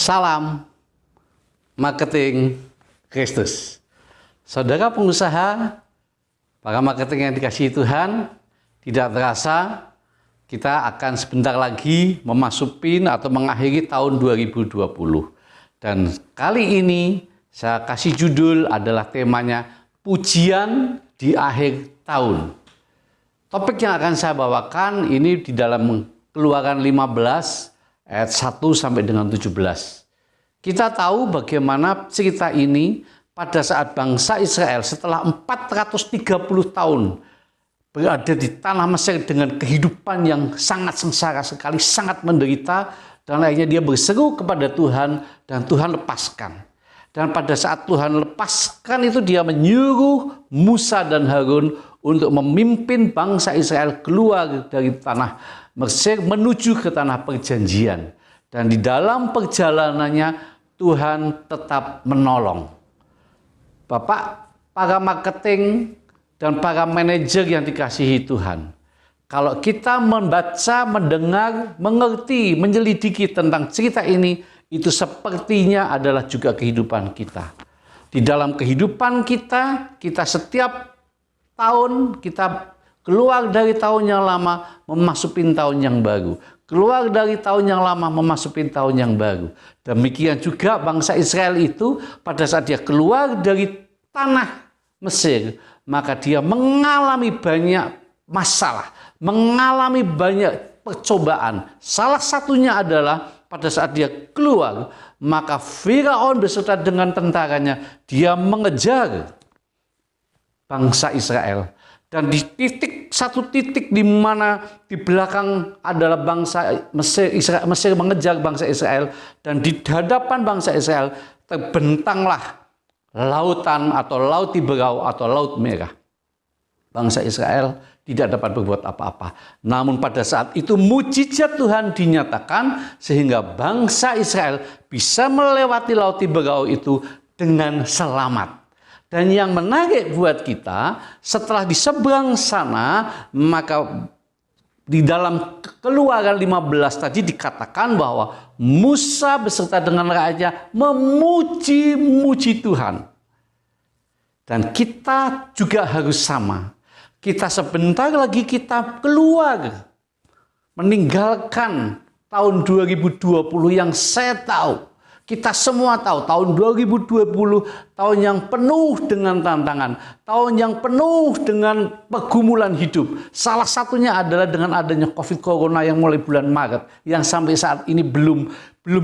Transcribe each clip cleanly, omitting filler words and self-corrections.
Salam marketing Kristus. Saudara pengusaha, para marketing yang dikasihi Tuhan, tidak terasa kita akan sebentar lagi memasuki atau mengakhiri tahun 2020. Dan kali ini saya kasih judul adalah temanya pujian di akhir tahun. Topik yang akan saya bawakan ini di dalam Keluaran 15 ayat 1 sampai dengan 17. Kita tahu bagaimana cerita ini pada saat bangsa Israel setelah 430 tahun berada di tanah Mesir dengan kehidupan yang sangat sengsara sekali, sangat menderita, dan akhirnya dia berseru kepada Tuhan dan Tuhan lepaskan. Dan pada saat Tuhan lepaskan itu dia menyuruh Musa dan Harun untuk memimpin bangsa Israel keluar dari tanah Mesir menuju ke tanah perjanjian. Dan di dalam perjalanannya Tuhan tetap menolong. Bapak, para marketing dan para manajer yang dikasihi Tuhan, kalau kita membaca, mendengar, mengerti, menyelidiki tentang cerita ini, itu sepertinya adalah juga kehidupan kita. Di dalam kehidupan kita, kita setiap tahun kita keluar dari tahun yang lama, memasuki tahun yang baru. Keluar dari tahun yang lama, memasuki tahun yang baru. Demikian juga bangsa Israel itu pada saat dia keluar dari tanah Mesir, maka dia mengalami banyak masalah, mengalami banyak percobaan. Salah satunya adalah pada saat dia keluar, maka Firaun beserta dengan tentaranya, dia mengejar bangsa Israel. Dan di satu titik di mana di belakang adalah bangsa Mesir mengejar bangsa Israel, dan di hadapan bangsa Israel terbentanglah lautan atau laut Tiberau atau laut merah. Bangsa Israel tidak dapat berbuat apa-apa. Namun pada saat itu mujizat Tuhan dinyatakan sehingga bangsa Israel bisa melewati laut Tiberau itu dengan selamat. Dan yang menarik buat kita, setelah di seberang sana, maka di dalam Keluaran 15 tadi dikatakan bahwa Musa beserta dengan rakyatnya memuji-muji Tuhan. Dan kita juga harus sama. Kita sebentar lagi kita keluar, meninggalkan tahun 2020 yang saya tahu. Kita semua tahu tahun 2020 tahun yang penuh dengan tantangan, tahun yang penuh dengan pergumulan hidup. Salah satunya adalah dengan adanya COVID Corona yang mulai bulan Maret, yang sampai saat ini belum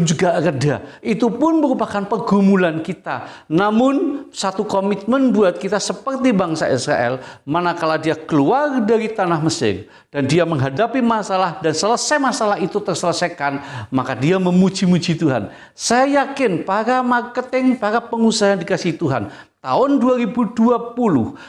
juga reda. Itu pun merupakan pergumulan kita. Namun satu komitmen buat kita seperti bangsa Israel, manakala dia keluar dari tanah Mesir dan dia menghadapi masalah dan selesai masalah itu terselesaikan, maka dia memuji-muji Tuhan. Saya yakin para marketing, para pengusaha yang dikasihi Tuhan, tahun 2020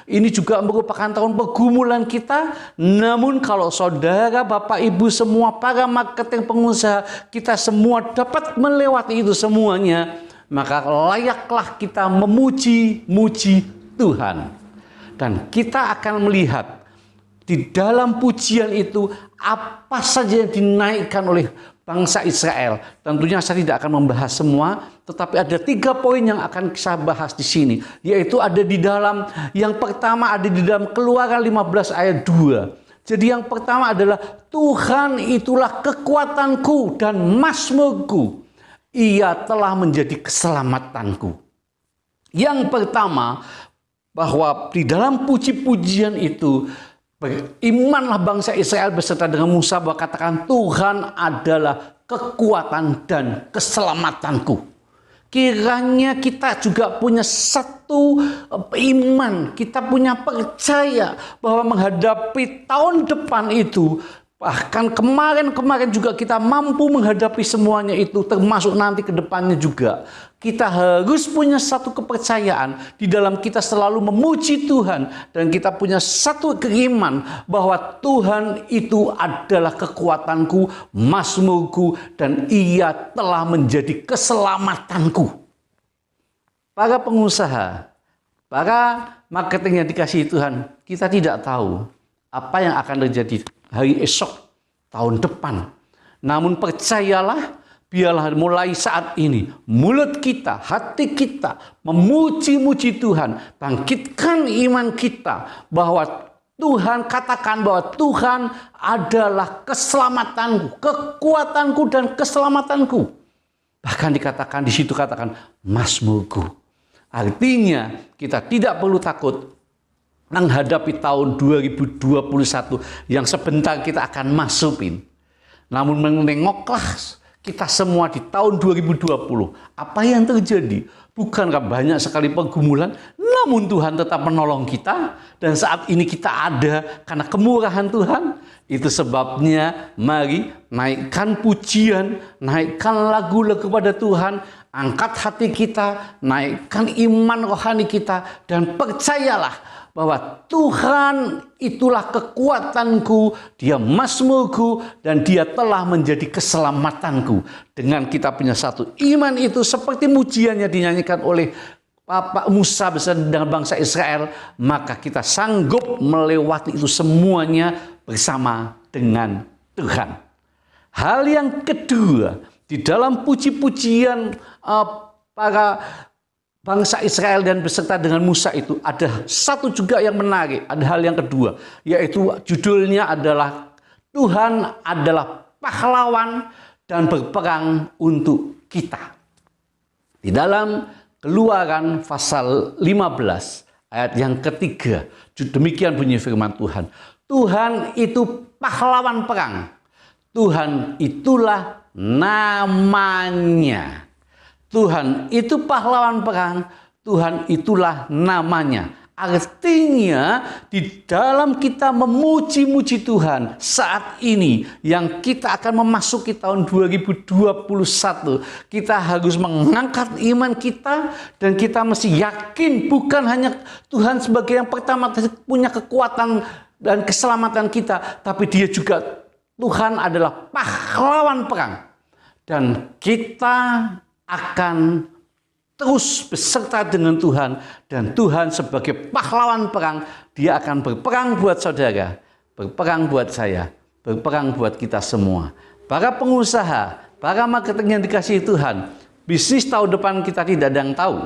ini juga merupakan tahun pergumulan kita. Namun kalau saudara, Bapak, Ibu semua, para marketing, pengusaha, kita semua dapat melewati itu semuanya, maka layaklah kita memuji-muji Tuhan. Dan kita akan melihat di dalam pujian itu apa saja yang dinaikkan oleh bangsa Israel. Tentunya saya tidak akan membahas semua, tetapi ada 3 poin yang akan saya bahas di sini, yaitu ada di dalam, yang pertama ada di dalam Keluaran 15 ayat 2. Jadi yang pertama adalah Tuhan itulah kekuatanku dan mazmurku, Ia telah menjadi keselamatanku. Yang pertama, bahwa di dalam puji-pujian itu berimanlah bangsa Israel beserta dengan Musa bahwa katakan Tuhan adalah kekuatan dan keselamatanku. Kiranya kita juga punya satu iman, kita punya percaya bahwa menghadapi tahun depan itu, bahkan kemarin juga kita mampu menghadapi semuanya itu, termasuk nanti ke depannya juga. Kita harus punya satu kepercayaan di dalam kita selalu memuji Tuhan, dan kita punya satu keiman bahwa Tuhan itu adalah kekuatanku, mazmurku, dan Ia telah menjadi keselamatanku. Para pengusaha, para marketing yang dikasihi Tuhan, kita tidak tahu apa yang akan terjadi hari esok, tahun depan. Namun percayalah, biarlah mulai saat ini mulut kita, hati kita memuji-muji Tuhan. Bangkitkan iman kita bahwa Tuhan, katakan bahwa Tuhan adalah keselamatanku, kekuatanku dan keselamatanku. Bahkan dikatakan di situ, katakan Mazmurku. Artinya kita tidak perlu takut menghadapi tahun 2021 yang sebentar kita akan masukin. Namun menengoklah kita semua di tahun 2020. Apa yang terjadi? Bukankah banyak sekali pergumulan? Namun Tuhan tetap menolong kita. Dan saat ini kita ada karena kemurahan Tuhan. Itu sebabnya mari naikkan pujian, naikkan lagu-lagu kepada Tuhan. Angkat hati kita, naikkan iman rohani kita. Dan percayalah bahwa Tuhan itulah kekuatanku, Dia Mazmurku, dan Dia telah menjadi keselamatanku. Dengan kita punya satu iman itu, seperti mujiannya dinyanyikan oleh Bapak Musa bersama dengan bangsa Israel, maka kita sanggup melewati itu semuanya bersama dengan Tuhan. Hal yang kedua, di dalam puji-pujian para bangsa Israel dan beserta dengan Musa itu ada satu juga yang menarik, ada hal yang kedua, yaitu judulnya adalah Tuhan adalah pahlawan dan berperang untuk kita. Di dalam Keluaran pasal 15 ayat yang ketiga, demikian bunyi firman Tuhan. Tuhan itu pahlawan perang. Tuhan itulah namanya. Tuhan itu pahlawan perang, Tuhan itulah namanya. Artinya di dalam kita memuji-muji Tuhan saat ini yang kita akan memasuki tahun 2021, kita harus mengangkat iman kita dan kita mesti yakin bukan hanya Tuhan sebagai yang pertama punya kekuatan dan keselamatan kita, tapi Dia juga Tuhan adalah pahlawan perang. Dan kita akan terus beserta dengan Tuhan, dan Tuhan sebagai pahlawan perang, Dia akan berperang buat saudara, berperang buat saya, berperang buat kita semua. Para pengusaha, para marketing yang dikasihi Tuhan, bisnis tahun depan kita tidak ada yang tahu.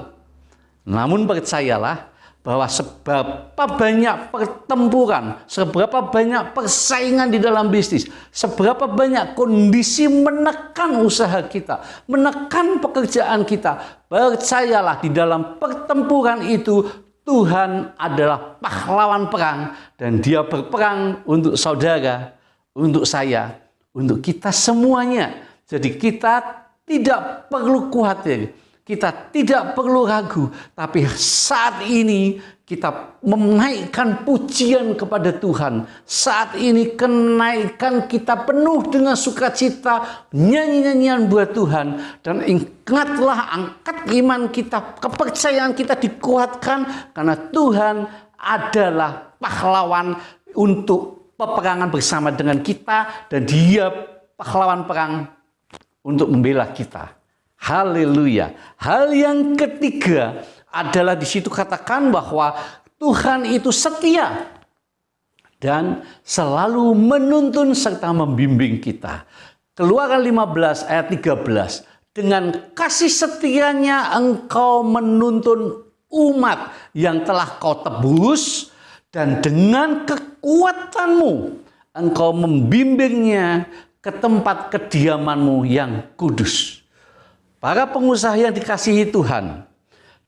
Namun percayalah bahwa seberapa banyak pertempuran, seberapa banyak persaingan di dalam bisnis, seberapa banyak kondisi menekan usaha kita, menekan pekerjaan kita, percayalah di dalam pertempuran itu Tuhan adalah pahlawan perang dan Dia berperang untuk saudara, untuk saya, untuk kita semuanya. Jadi kita tidak perlu khawatir. Kita tidak perlu ragu, tapi saat ini kita menaikkan pujian kepada Tuhan. Saat ini kenaikan kita penuh dengan sukacita, nyanyi-nyanyian buat Tuhan. Dan ingatlah, angkat iman kita, kepercayaan kita dikuatkan karena Tuhan adalah pahlawan untuk peperangan bersama dengan kita dan Dia pahlawan perang untuk membela kita. Haleluya. Hal yang ketiga adalah di situ katakan bahwa Tuhan itu setia dan selalu menuntun serta membimbing kita. Keluaran 15 ayat 13. Dengan kasih setianya engkau menuntun umat yang telah kau tebus, dan dengan kekuatanmu engkau membimbingnya ke tempat kediamanmu yang kudus. Para pengusaha yang dikasihi Tuhan,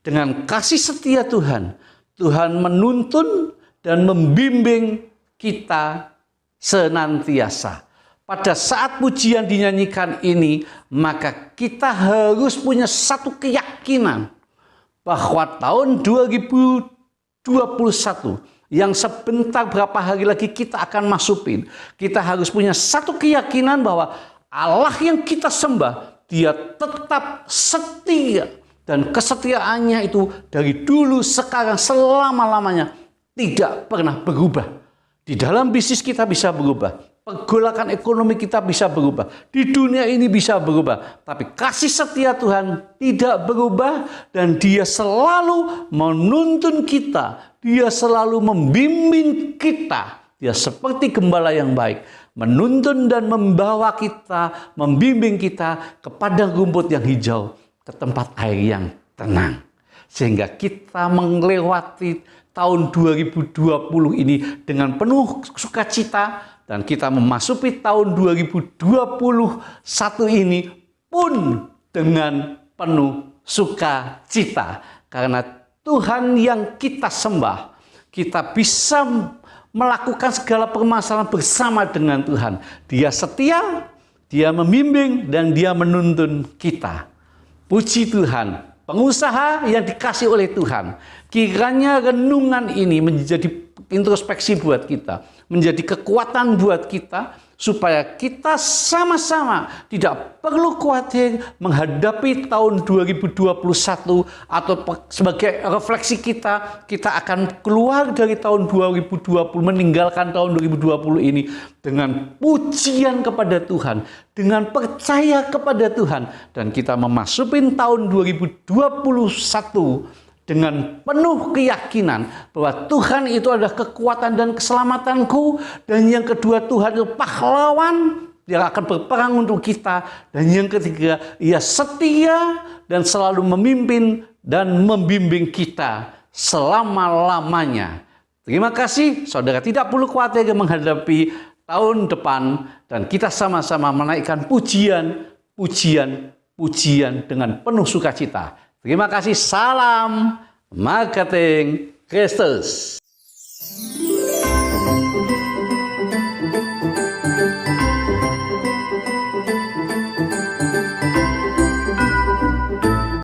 dengan kasih setia Tuhan, Tuhan menuntun dan membimbing kita senantiasa. Pada saat pujian dinyanyikan ini, maka kita harus punya satu keyakinan bahwa tahun 2021 yang sebentar berapa hari lagi kita akan masukin, kita harus punya satu keyakinan bahwa Allah yang kita sembah, Dia tetap setia, dan kesetiaannya itu dari dulu, sekarang, selama-lamanya tidak pernah berubah. Di dalam bisnis kita bisa berubah, pergolakan ekonomi kita bisa berubah, di dunia ini bisa berubah, tapi kasih setia Tuhan tidak berubah dan Dia selalu menuntun kita, Dia selalu membimbing kita. Dia seperti gembala yang baik. menuntun dan membawa kita, membimbing kita ke padang rumput yang hijau, ke tempat air yang tenang. Sehingga kita melewati tahun 2020 ini dengan penuh sukacita, dan kita memasuki tahun 2021 ini pun dengan penuh sukacita. Karena Tuhan yang kita sembah, kita bisa melakukan segala permasalahan bersama dengan Tuhan. Dia setia, Dia membimbing, dan Dia menuntun kita. Puji Tuhan, pengusaha yang dikasih oleh Tuhan. Kiranya renungan ini menjadi introspeksi buat kita, menjadi kekuatan buat kita, supaya kita sama-sama tidak perlu khawatir menghadapi tahun 2021, atau sebagai refleksi kita akan keluar dari tahun 2020, meninggalkan tahun 2020 ini dengan pujian kepada Tuhan, dengan percaya kepada Tuhan, dan kita memasuki tahun 2021 dengan penuh keyakinan bahwa Tuhan itu adalah kekuatan dan keselamatanku, dan yang kedua, Tuhan itu pahlawan yang akan berperang untuk kita, dan yang ketiga, Ia setia dan selalu memimpin dan membimbing kita selama-lamanya. Terima kasih, saudara tidak perlu khawatir menghadapi tahun depan, dan kita sama-sama menaikkan pujian dengan penuh sukacita. Terima kasih, salam marketing Kristus.